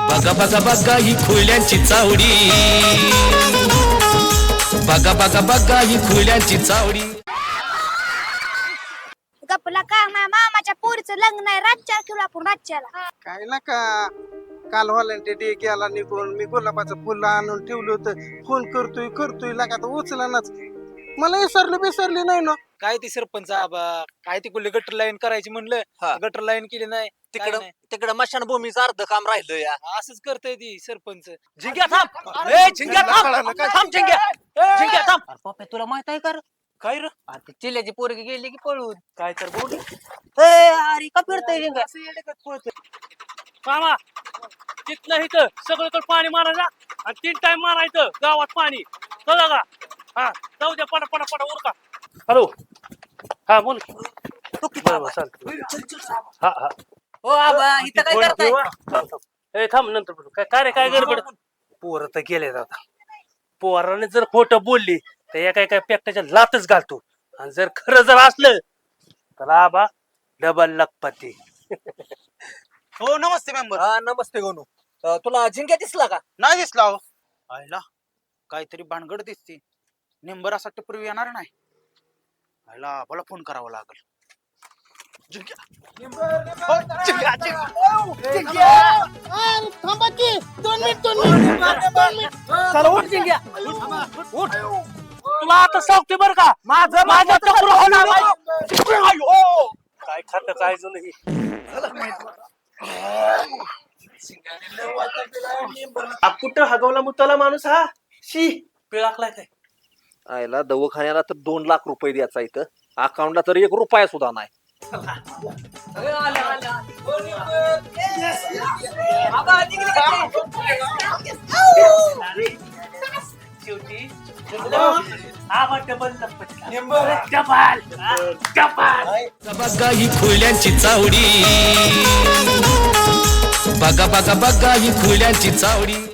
बघा बघा बघा ही खुल्यांची चावडी, बघा बघा बघा ही खुल्यांची चावडी. गपला का माझ्या मामाच्या पोरीचं लग्न आहे, राज्याला किंवा आपण राज्याला. काय ना का काल व्हॅलेंटाईन डे गेला निघून, मी गुलाबाचं फुलं आणून ठेवलं होतं. फोन करतोय लागा तर उचलानाच. मला विसरली नाही ना. काय ती सरपंच आबा, काय ती कुठली गटर लाईन करायची म्हणलं, गटर लाईन केली नाही. तिकडं मशानभूमीचं अर्ध काम राहिलं या. असंच करतय ती सरपंच. झिंग्या थांब, ए झिंग्या थांब, थांब झिंग्या, झिंग्या थांब. अरे पप्पा तुला माहित आहे का रे? काय रे? अरे ती चिल्याची पोरगी गेली की पळून. काय तर बोल. अरे का फिरतय झिंग्या? मामा तिथलं इथं सगळीकडे पाणी मारायचं आणि 3 टाइम मारायचं गावात पाणी, कळलं का? हा जाऊ द्या, पडा पडा पडा उरका. हॅलो, हा बोल. बरोबर चालतं. हा हा हो आबा इथं काय करताय? ए थांब, नंतर बोलू. काय रे, काय गडबड? पोरं तर गेले आता. पोराने जर खोटं बोलली तर एका एका पेकट्याच्या लातच घालतो, आणि जर खरं जर असलं तर आबा डबल लखपती. हो नमस्ते मेंबर. हा नमस्ते गोनू. तुला झिंग्या दिसला का? नाही दिसला हो. आयला काहीतरी भानगड दिसते. नेंबरासाठी पूर्वी येणार नाही. आयला मला फोन करावा लागल. थांबा की 2 मिनिट. चला उठ झिंग्या, उठ. तुला आता सांगतोय बरं का, माझ्या टकुरा होणार नाही. काय खात काय नाही. कुठं हगवला मुताला माणूस हा? शी पिळाकलाय काय? आयला दवाखान्याला तर 2 लाख रुपये द्यायचा इथं, अकाउंटला तर 1 रुपया सुद्धा नाही. शेवटी आबा डबल लखपती. Double double. बघा ही खुल्यांची चावडी, बघा बघा बघा ही खुल्यांची चावडी.